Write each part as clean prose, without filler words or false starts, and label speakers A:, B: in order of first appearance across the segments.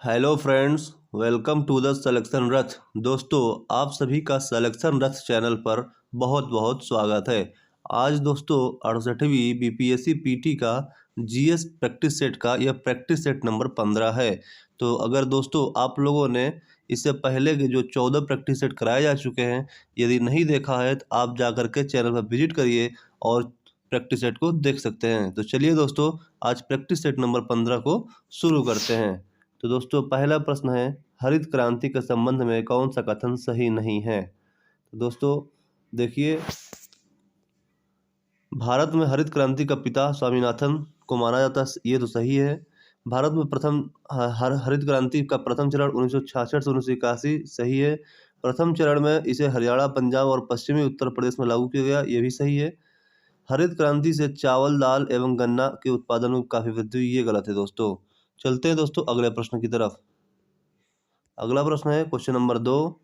A: Hello friends, welcome to the selection Rath. दोस्तों, आप सभी का सिलेक्शन रथ चैनल पर बहुत बहुत स्वागत है। आज दोस्तों 68वीं बीपीएससी पीटी का जीएस प्रैक्टिस सेट का यह प्रैक्टिस सेट नंबर 15 है। तो अगर दोस्तों आप लोगों ने इससे पहले के जो 14 प्रैक्टिस सेट कराए जा चुके हैं, यदि नहीं देखा है तो आप जा कर के चैनल पर विजिट करिए और प्रैक्टिस सेट को देख सकते हैं। तो चलिए दोस्तों, आज प्रैक्टिस सेट नंबर 15 को शुरू करते हैं। तो दोस्तों पहला प्रश्न है, हरित क्रांति के संबंध में कौन सा कथन सही नहीं है। तो दोस्तों देखिए, भारत में हरित क्रांति का पिता स्वामीनाथन को माना जाता है, ये तो सही है। भारत में प्रथम हरित क्रांति का प्रथम चरण 1966 से 1981 सही है। प्रथम चरण में इसे हरियाणा, पंजाब और पश्चिमी उत्तर प्रदेश में लागू किया गया, ये भी सही है। हरित क्रांति से चावल, दाल एवं गन्ना के उत्पादन में काफी वृद्धि हुई, ये गलत है दोस्तों। चलते हैं दोस्तों अगले प्रश्न की तरफ। अगला प्रश्न है क्वेश्चन नंबर 2,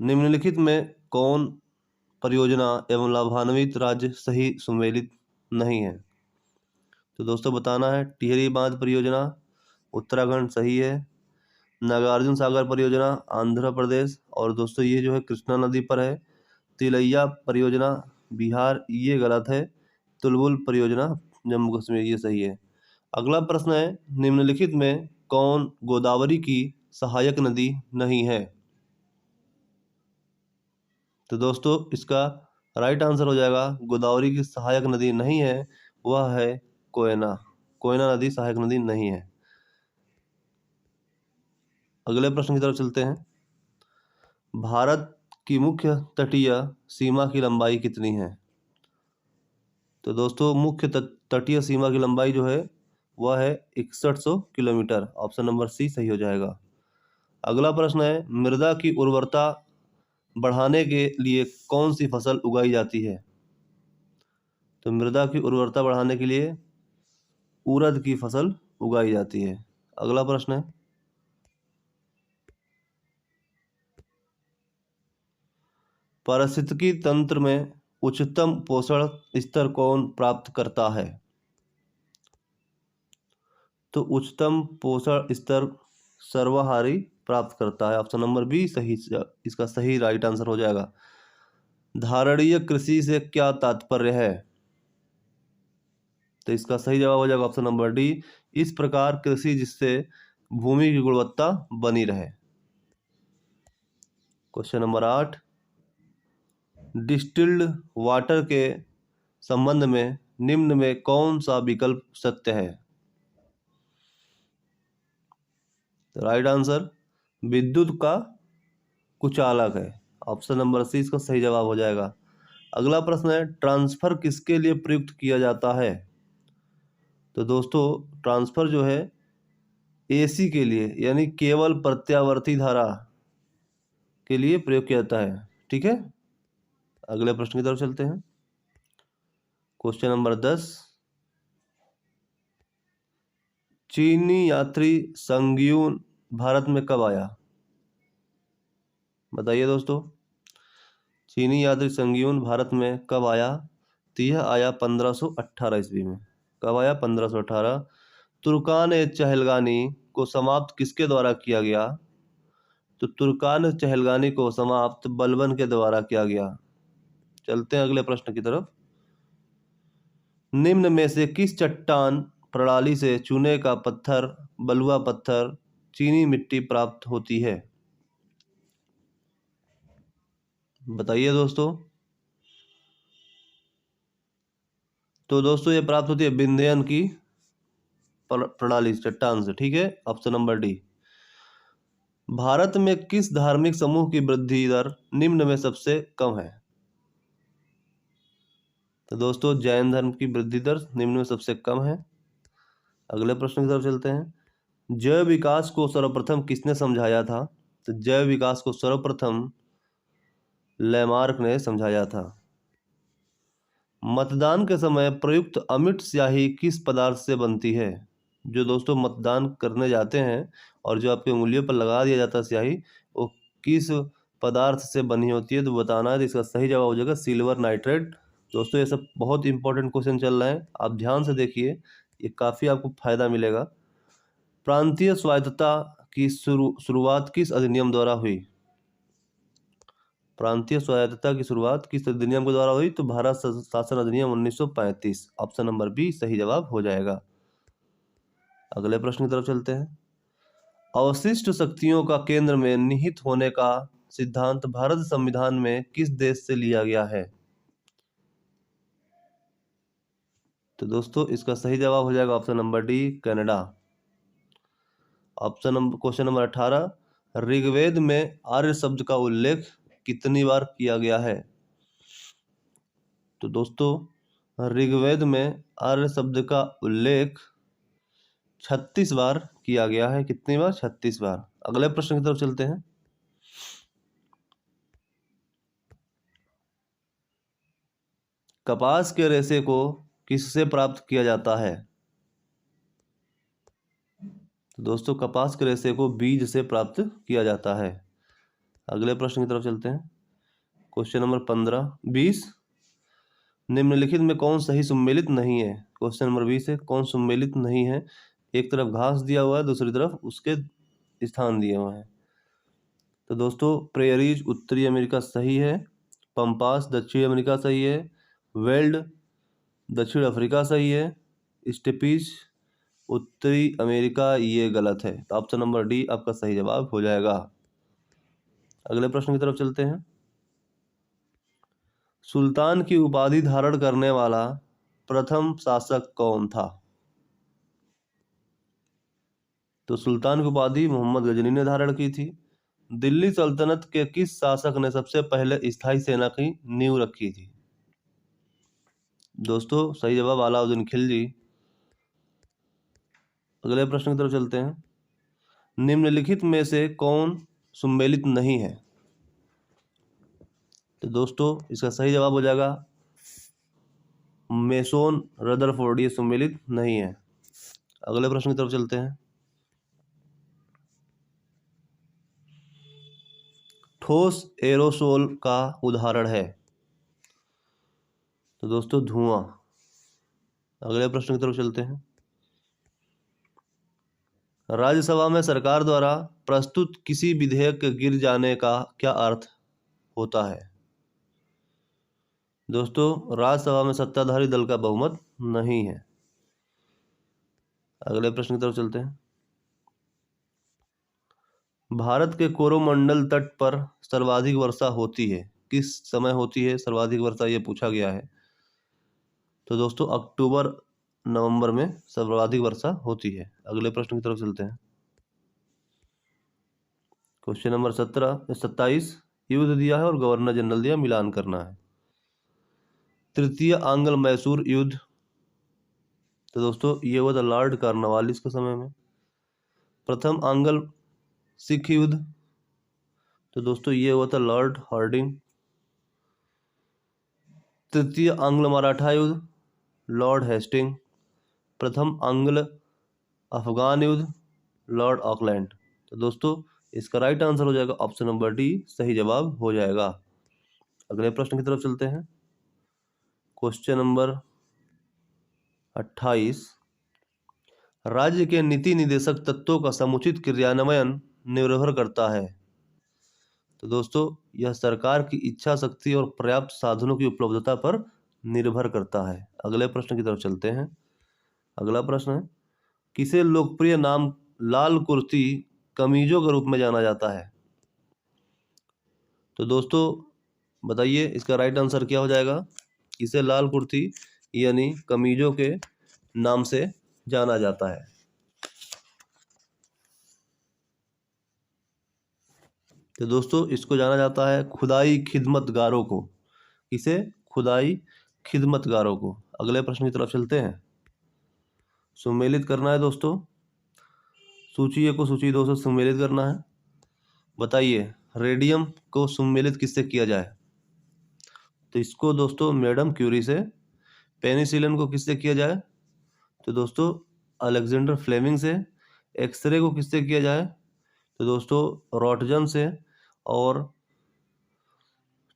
A: निम्नलिखित में कौन परियोजना एवं लाभान्वित राज्य सही सुमेलित नहीं है। तो दोस्तों बताना है, टिहरी बांध परियोजना उत्तराखंड सही है। नागार्जुन सागर परियोजना आंध्र प्रदेश, और दोस्तों ये जो है कृष्णा नदी पर है। तिलैया परियोजना बिहार, ये गलत है। तुलबुल परियोजना जम्मू कश्मीर, ये सही है। अगला प्रश्न है, निम्नलिखित में कौन गोदावरी की सहायक नदी नहीं है। तो दोस्तों इसका राइट आंसर हो जाएगा, गोदावरी की सहायक नदी नहीं है, वह है कोयना। कोयना नदी सहायक नदी नहीं है। अगले प्रश्न की तरफ चलते हैं। भारत की मुख्य तटीय सीमा की लंबाई कितनी है। तो दोस्तों मुख्य तटीय सीमा की लंबाई जो है वह है 6100 किलोमीटर। ऑप्शन नंबर सी सही हो जाएगा। अगला प्रश्न है, मृदा की उर्वरता बढ़ाने के लिए कौन सी फसल उगाई जाती है। तो मृदा की उर्वरता बढ़ाने के लिए उड़द की फसल उगाई जाती है। अगला प्रश्न है, पारिस्थितिकी तंत्र में उच्चतम पोषण स्तर कौन प्राप्त करता है। तो उच्चतम पोषण स्तर सर्वाहारी प्राप्त करता है। ऑप्शन नंबर बी सही, इसका सही राइट आंसर हो जाएगा। धारणीय कृषि से क्या तात्पर्य है। तो इसका सही जवाब हो जाएगा ऑप्शन नंबर डी, इस प्रकार कृषि जिससे भूमि की गुणवत्ता बनी रहे। क्वेश्चन नंबर 8, डिस्टिल्ड वाटर के संबंध में निम्न में कौन सा विकल्प सत्य है। तो राइट आंसर विद्युत का कुचालक है। ऑप्शन नंबर सी इसका सही जवाब हो जाएगा। अगला प्रश्न है, ट्रांसफर किसके लिए प्रयुक्त किया जाता है। तो दोस्तों ट्रांसफर जो है एसी के लिए, यानी केवल प्रत्यावर्ती धारा के लिए प्रयोग किया जाता है। ठीक है, अगले प्रश्न की तरफ चलते हैं। क्वेश्चन नंबर 10, चीनी यात्री संग्यून भारत में कब आया। बताइए दोस्तों, चीनी यात्री संग्यून भारत में कब आया। तो यह आया 1518 ईस्वी में। कब आया, 1518। तुर्कान ए चहलगानी को समाप्त किसके द्वारा किया गया। तो तुर्कान चहलगानी को समाप्त बलबन के द्वारा किया गया। चलते हैं अगले प्रश्न की तरफ। निम्न में से किस चट्टान प्रणाली से चूने का पत्थर, बलुआ पत्थर, चीनी मिट्टी प्राप्त होती है। बताइए दोस्तों। तो दोस्तों ये प्राप्त होती है विंध्यन की प्रणाली चट्टान से। ठीक है, ऑप्शन नंबर डी। भारत में किस धार्मिक समूह की वृद्धि दर निम्न में सबसे कम है। तो दोस्तों जैन धर्म की वृद्धि दर निम्न में सबसे कम है। अगले प्रश्न की तरफ चलते हैं। जैव विकास को सर्वप्रथम किसने समझाया था। तो जैव विकास को सर्वप्रथम लैमार्क ने समझाया था। मतदान के समय प्रयुक्त अमिट स्याही किस पदार्थ से बनती है। जो दोस्तों मतदान करने जाते हैं और जो आपके उंगलियों पर लगा दिया जाता है स्याही, वो किस पदार्थ से बनी होती है। तो बताना है। तो इसका सही जवाब हो जाएगा सिल्वर नाइट्रेट। दोस्तों ये सब बहुत इंपॉर्टेंट क्वेश्चन चल रहे हैं, आप ध्यान से देखिए, ये काफ़ी आपको फायदा मिलेगा। प्रांतीय स्वायत्तता की शुरुआत किस अधिनियम द्वारा हुई? प्रांतीय स्वायत्तता की शुरुआत किस अधिनियम के द्वारा हुई? तो भारत शासन अधिनियम 1935। ऑप्शन नंबर बी सही जवाब हो जाएगा। अगले प्रश्न की तरफ चलते हैं। अवशिष्ट शक्तियों का केंद्र में निहित होने का सिद्धांत भारत संविधान में किस देश से लिया गया है? तो दोस्तों इसका सही जवाब हो जाएगा option number D, Canada. Question number 18, Rigveda में आर्य शब्द का उल्लेख कितनी बार किया गया है? तो दोस्तों ऋग्वेद में आर्य शब्द का उल्लेख 36 बार किया गया है। कितनी बार? 36 बार। अगले प्रश्न की तरफ चलते हैं। कपास के रेशे को किससे प्राप्त किया जाता है? तो दोस्तों कपास के रेशे को बीज से प्राप्त किया जाता है। अगले प्रश्न की तरफ चलते हैं। क्वेश्चन नंबर 15, 20, निम्नलिखित में कौन सही सम्मिलित नहीं है? क्वेश्चन नंबर 20 है, कौन सम्मिलित नहीं है? एक तरफ घास दिया हुआ है, दूसरी तरफ उसके स्थान दिए हुए हैं। तो दोस्तों प्रेयरीज उत्तरी अमेरिका सही है, पंपास दक्षिणी अमेरिका सही है, वेल्ड दक्षिण अफ्रीका सही है, स्टेपीज उत्तरी अमेरिका ये गलत है। तो ऑप्शन नंबर डी आपका सही जवाब हो जाएगा। अगले प्रश्न की तरफ चलते हैं। सुल्तान की उपाधि धारण करने वाला प्रथम शासक कौन था? तो सुल्तान की उपाधि मोहम्मद गजनी ने धारण की थी। दिल्ली सल्तनत के किस शासक ने सबसे पहले स्थायी सेना की नींव रखी थी? दोस्तों सही जवाब अलाउद्दीन खिलजी। अगले प्रश्न की तरफ चलते हैं। निम्नलिखित में से कौन सम्मिलित नहीं है? तो दोस्तों इसका सही जवाब हो जाएगा मेसोन रदरफोर्ड, ये सम्मिलित नहीं है। अगले प्रश्न की तरफ चलते हैं। ठोस एरोसोल का उदाहरण है? तो दोस्तों धुआं। अगले प्रश्न की तरफ चलते हैं। राज्यसभा में सरकार द्वारा प्रस्तुत किसी विधेयक के गिर जाने का क्या अर्थ होता है? दोस्तों राज्यसभा में सत्ताधारी दल का बहुमत नहीं है। अगले प्रश्न की तरफ चलते हैं। भारत के कोरोमंडल तट पर सर्वाधिक वर्षा होती है? किस समय होती है सर्वाधिक वर्षा, ये पूछा गया है। तो दोस्तों अक्टूबर नवंबर में सर्वाधिक वर्षा होती है। अगले प्रश्न की तरफ चलते हैं। क्वेश्चन नंबर 27, युद्ध दिया है और गवर्नर जनरल दिया, मिलान करना है। तृतीय आंग्ल मैसूर युद्ध, तो दोस्तों ये हुआ था लॉर्ड कॉर्नवालिस के समय में। प्रथम आंग्ल सिख युद्ध, तो दोस्तों ये हुआ था लॉर्ड हार्डिंग। तृतीय आंग्ल मराठा युद्ध, लॉर्ड हेस्टिंग। प्रथम आंग्ल अफगान युद्ध, लॉर्ड ऑकलैंड। तो दोस्तों इसका राइट आंसर हो जाएगा ऑप्शन नंबर डी, सही जवाब हो जाएगा। अगले प्रश्न की तरफ चलते हैं। क्वेश्चन नंबर 28, राज्य के नीति निदेशक तत्वों का समुचित क्रियान्वयन निर्भर करता है? तो दोस्तों यह सरकार की इच्छा शक्ति और पर्याप्त साधनों की उपलब्धता पर निर्भर करता है। अगले प्रश्न की तरफ चलते हैं। अगला प्रश्न है, किसे लोकप्रिय नाम लाल कुर्ती कमीजों के रूप में जाना जाता है? तो दोस्तों बताइए इसका राइट आंसर क्या हो जाएगा? इसे लाल कुर्ती यानी कमीजों के नाम से जाना जाता है। तो दोस्तों इसको जाना जाता है खुदाई खिदमतगारों को। इसे खुदाई खिदमतगारों को। अगले प्रश्न की तरफ चलते हैं। सम्मिलित करना है दोस्तों, सूची 1 को सूची 2 से सम्मिलित करना है। बताइए रेडियम को सम्मिलित किससे किया जाए? तो इसको दोस्तों मैडम क्यूरी से। पेनिसिलिन को किससे किया जाए? तो दोस्तों अलेक्जेंडर फ्लेमिंग से। एक्सरे को किससे किया जाए? तो दोस्तों रॉटजन से। और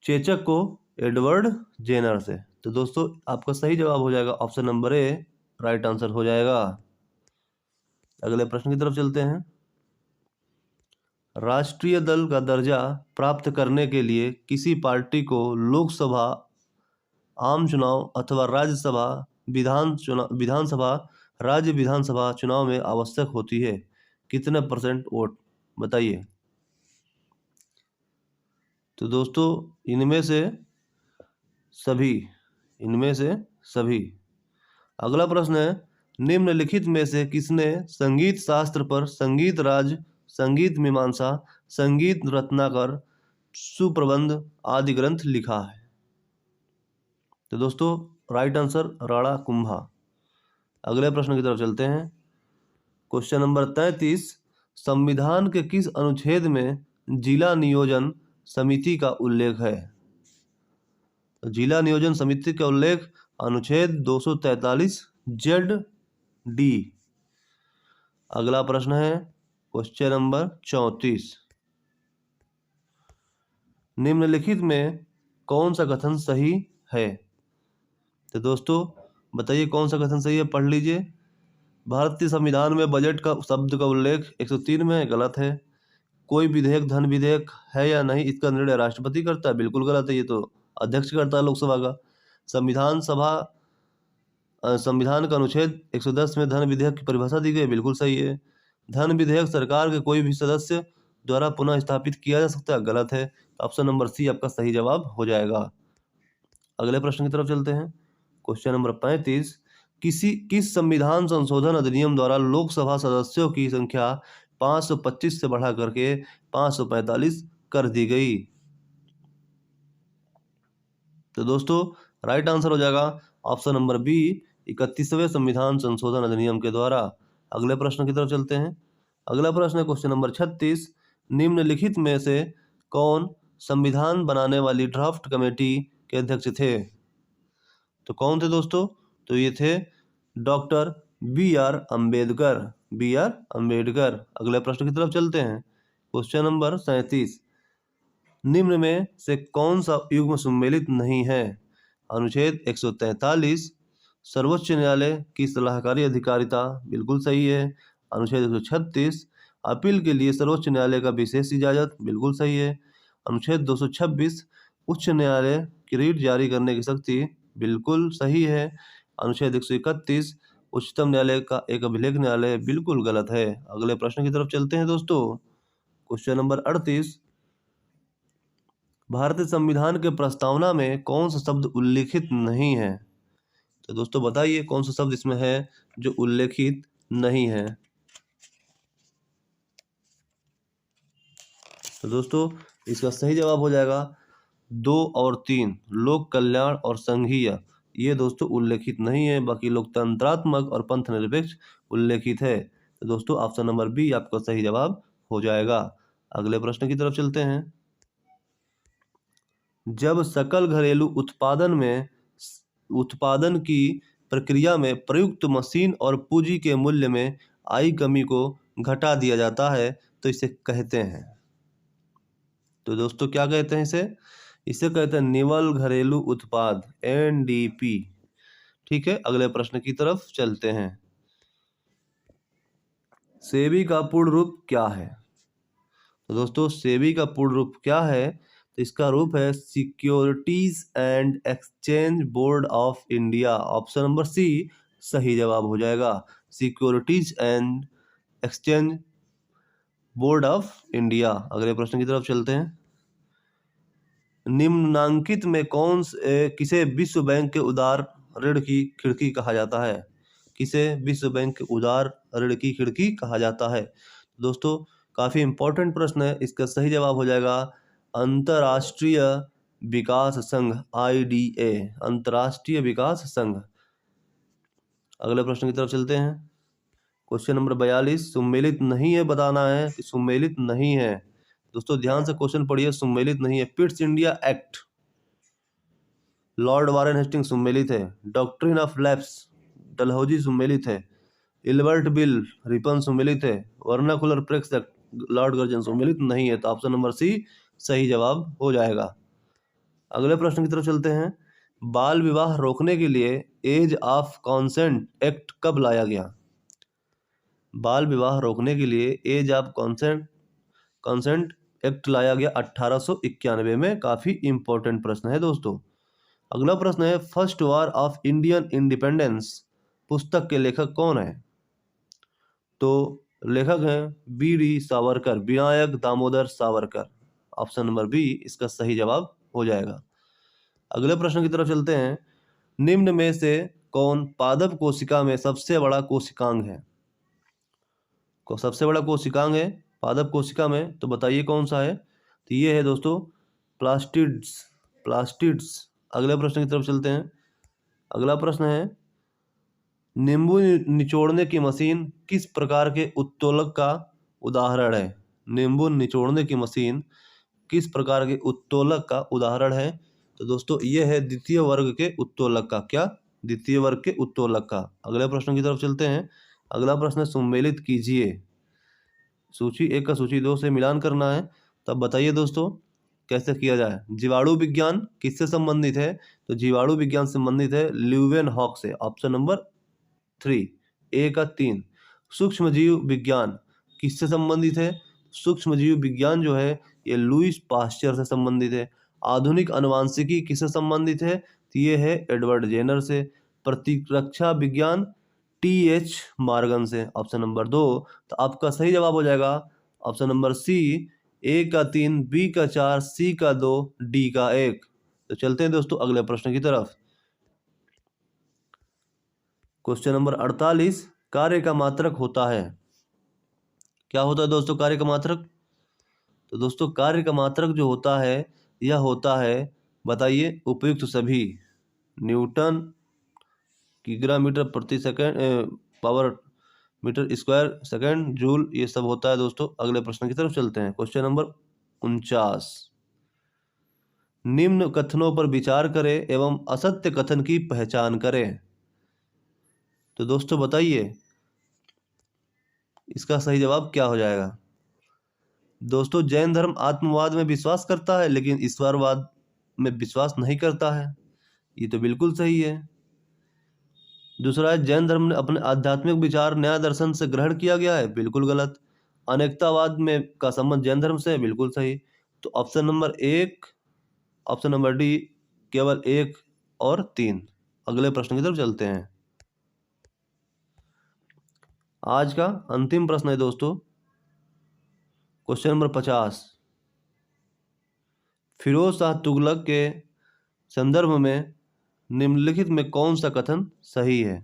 A: चेचक को एडवर्ड जेनर से। तो दोस्तों आपका सही जवाब हो जाएगा option number A, right answer हो जाएगा। अगले प्रश्न की तरफ चलते हैं। राष्ट्रीय दल का दर्जा प्राप्त करने के लिए किसी पार्टी को लोकसभा, आम चुनाव अथवा विधानसभा राज्य विधानसभा चुनाव में आवश्यक होती है कितने % वोट, बताइए। तो दोस्तों इनमें से सभी। अगला प्रश्न है, निम्नलिखित में से किसने संगीत शास्त्र पर संगीत राज, संगीत मीमांसा, संगीत रत्नाकर, सुप्रबंध आदि ग्रंथ लिखा है? तो दोस्तों राइट आंसर राणा कुंभा। अगले प्रश्न की तरफ चलते हैं। क्वेश्चन नंबर 33, संविधान के किस अनुच्छेद में जिला नियोजन समिति का उल्लेख है? जिला नियोजन समिति का उल्लेख अनुच्छेद 243 जेड डी। अगला प्रश्न है क्वेश्चन नंबर 34, निम्नलिखित में कौन सा कथन सही है? तो दोस्तों बताइए कौन सा कथन सही है, पढ़ लीजिए। भारतीय संविधान में बजट का शब्द का उल्लेख 103 में गलत है। कोई विधेयक धन विधेयक है या नहीं, इसका निर्णय राष्ट्रपति करता है, बिल्कुल गलत है, ये तो अध्यक्ष करता है लोकसभा का। संविधान का अनुच्छेद 110 में धन विधेयक की परिभाषा दी गई, बिल्कुल सही है। धन विधेयक सरकार के कोई भी सदस्य द्वारा पुनः स्थापित किया जा सकता है, गलत है। ऑप्शन नंबर सी आपका सही जवाब हो जाएगा। अगले प्रश्न की तरफ चलते हैं। क्वेश्चन नंबर 35, किस संविधान संशोधन अधिनियम द्वारा लोकसभा सदस्यों की संख्या 525 से बढ़ा करके 545 कर दी गई? तो दोस्तों राइट आंसर हो जाएगा ऑप्शन नंबर बी, 31वें संविधान संशोधन अधिनियम के द्वारा। अगले प्रश्न की तरफ चलते हैं। अगला प्रश्न है क्वेश्चन नंबर 36, निम्नलिखित में से कौन संविधान बनाने वाली ड्राफ्ट कमेटी के अध्यक्ष थे? तो कौन थे दोस्तों? तो ये थे डॉक्टर बी.आर. अम्बेडकर। अगले प्रश्न की तरफ चलते हैं। क्वेश्चन नंबर 37, निम्न में से कौन सा युग्म सम्मिलित नहीं है? अनुच्छेद 143 सर्वोच्च न्यायालय की सलाहकारी अधिकारिता, बिल्कुल सही है। अनुच्छेद 136 अपील के लिए सर्वोच्च न्यायालय का विशेष इजाजत, बिल्कुल सही है। अनुच्छेद 226 उच्च न्यायालय की रीट जारी करने की शक्ति, बिल्कुल सही है। अनुच्छेद 131 उच्चतम न्यायालय का एक अभिलेख न्यायालय, बिल्कुल गलत है। अगले प्रश्न की तरफ चलते हैं दोस्तों। क्वेश्चन नंबर 38, भारतीय संविधान के प्रस्तावना में कौन सा शब्द उल्लेखित नहीं है? तो दोस्तों बताइए कौन सा शब्द इसमें है जो उल्लेखित नहीं है? तो दोस्तों इसका सही जवाब हो जाएगा 2 और 3, लोक कल्याण और संघीय, ये दोस्तों उल्लेखित नहीं है। बाकी लोकतंत्रात्मक और पंथ निरपेक्ष उल्लेखित है। तो दोस्तों ऑप्शन नंबर बी आपका सही जवाब हो जाएगा। अगले प्रश्न की तरफ चलते हैं। जब सकल घरेलू उत्पादन की प्रक्रिया में प्रयुक्त मशीन और पूंजी के मूल्य में आई कमी को घटा दिया जाता है तो इसे कहते हैं? तो दोस्तों क्या कहते हैं इसे कहते हैं निवल घरेलू उत्पाद, NDP। ठीक है, अगले प्रश्न की तरफ चलते हैं। सेबी का पूर्ण रूप क्या है? तो दोस्तों सेबी का पूर्ण रूप क्या है? तो इसका रूप है securities and exchange board of India. Option number C सही जवाब हो जाएगा, securities and exchange board of India. अगले प्रश्न की तरफ चलते हैं। निम्नांकित में किसे विश्व बैंक के उदार ऋण की खिड़की कहा जाता है? किसे विश्व बैंक के उदार ऋण की खिड़की कहा जाता है? दोस्तों काफी इंपॉर्टेंट प्रश्न है, इसका सही जवाब हो जाएगा अंतरराष्ट्रीय विकास संघ, IDA, अंतरराष्ट्रीय विकास संघ। अगले प्रश्न की तरफ चलते हैं। क्वेश्चन नंबर 42, सुमेलित नहीं है बताना है कि सुमेलित नहीं है। दोस्तों ध्यान से क्वेश्चन पढ़िए, सुमेलित नहीं है। Pitt's India Act, Lord Warren Hastings सुमेलित है। डॉक्ट्रिन ऑफ लैप्स, डलहौजी सुमेलित है। इल्बर्ट बिल, रिपन सुमेलित है। वर्नाकुलर प्रेस एक्ट, लॉर्ड गर्जन सुमेलित नहीं है। तो ऑप्शन नंबर सी सही जवाब हो जाएगा। अगले प्रश्न की तरफ चलते हैं। बाल विवाह रोकने के लिए एज ऑफ कॉन्सेंट एक्ट कब लाया गया? बाल विवाह रोकने के लिए एज ऑफ कंसेंट एक्ट लाया गया 1891 में। काफी इंपॉर्टेंट प्रश्न है दोस्तों। अगला प्रश्न है, first war of Indian independence पुस्तक के लेखक कौन है? तो लेखक हैं B D Savarkar, Vinayak Damodar Savarkar. Option number B इसका सही जवाब हो जाएगा। अगले प्रश्न की तरफ चलते हैं, निम्न में से कौन पादप कोशिका में सबसे बड़ा कोशिकांग है? सबसे बड़ा कोशिकांग है पादप कोशिका में, तो बताइए कौन सा है? तो ये है दोस्तों प्लास्टिड्स। अगले प्रश्न की तरफ चलते हैं। अगला प्रश्न है, नींबू निचोड़ने की मशीन किस प्रकार के उत्तोलक का उदाहरण है? नींबू निचोड़ने की मशीन किस प्रकार के उत्तोलक का उदाहरण है? तो दोस्तों ये है द्वितीय वर्ग के उत्तोलक का। क्या? द्वितीय वर्ग के उत्तोलक का। अगले प्रश्न की तरफ चलते हैं। अगला प्रश्न सम्मिलित कीजिए, सूची 1 का सूची 2 से मिलान करना है। तब बताइए दोस्तों कैसे किया जाए। जीवाणु विज्ञान किससे संबंधित है? तो जीवाणु विज्ञान संबंधित है ल्यूवेनहॉक से। ऑप्शन नंबर 3 ए का 3। सूक्ष्म जीव विज्ञान किससे संबंधित है? सूक्ष्म जीव विज्ञान जो है ये लुईस पास्चर से संबंधित है। आधुनिक अनुवांशिकी किससे संबंधित है? तो ये है एडवर्ड जेनर से। प्रतिरक्षा विज्ञान टी.एच. मॉर्गन से। Option number 2। तो आपका सही जवाब हो जाएगा ऑप्शन नंबर सी, ए का 3, बी का 4, सी का 2, डी का 1। तो चलते हैं दोस्तों अगले प्रश्न की तरफ। क्वेश्चन नंबर 48, कार्य का मात्रक होता है। क्या होता है दोस्तों कार्य का मात्रक? तो दोस्तों कार्य का मात्रक जो होता है यह होता है, बताइए, उपयुक्त सभी। न्यूटन, किग्रा मीटर प्रति second, power meter square second, joule, ये सब होता है दोस्तों। अगले प्रश्न की तरफ चलते हैं। क्वेश्चन नंबर 49, निम्न कथनों पर विचार करें एवं असत्य कथन की पहचान करें। तो दोस्तों बताइए इसका सही जवाब क्या हो जाएगा? दोस्तों जैन धर्म आत्मवाद में विश्वास करता है लेकिन ईश्वरवाद में विश्वास नहीं करता है। ये तो बिल्कुल सही है। दूसरा है, जैन धर्म ने अपने आध्यात्मिक विचार न्याय दर्शन से ग्रहण किया गया है। बिल्कुल गलत। अनेकतावाद में का संबंध जैन धर्म से है। बिल्कुल सही। तो option number 1, option number D, केवल 1 और 3। अगले प्रश्न की तरफ चलते हैं। आज का अंतिम प्रश्न है दोस्तों, क्वेश्चन नंबर 50, फिरोज शाह तुगलक के संदर्भ में निम्नलिखित में कौन सा कथन सही है?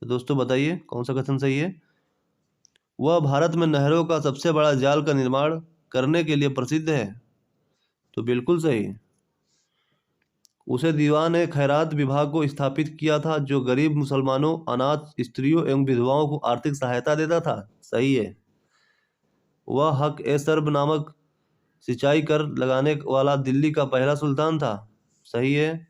A: तो दोस्तों बताइए कौन सा कथन सही है? वह भारत में नहरों का सबसे बड़ा जाल का निर्माण करने के लिए प्रसिद्ध है। तो बिल्कुल सही। उसे दीवान ए खैरात विभाग को स्थापित किया था जो गरीब मुसलमानों, अनाथ स्त्रियों एवं विधवाओं को आर्थिक सहायता देता था। सही है। वह हक ए सर्ब नामक सिंचाई कर लगाने वाला दिल्ली का पहला सुल्तान था। सही है।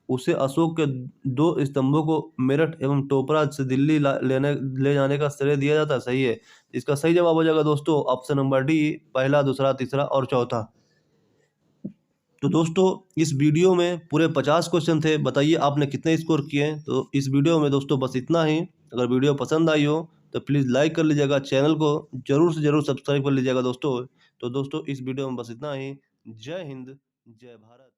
A: उसे अशोक के 2 स्तंभों को मेरठ एवं टोपरा से दिल्ली ले जाने का श्रेय दिया जाता है। सही है। इसका सही जवाब हो जाएगा दोस्तों ऑप्शन नंबर डी, पहला, दूसरा, तीसरा और चौथा। तो दोस्तों इस वीडियो में पूरे 50 क्वेश्चन थे। बताइए आपने कितने स्कोर किए? तो इस वीडियो में दोस्तों बस इतना ही। अगर वीडियो पसंद आई हो तो प्लीज़ लाइक कर लीजिएगा, चैनल को जरूर से जरूर सब्सक्राइब कर लीजिएगा दोस्तों। तो दोस्तों इस वीडियो में बस इतना ही। जय हिंद, जय भारत।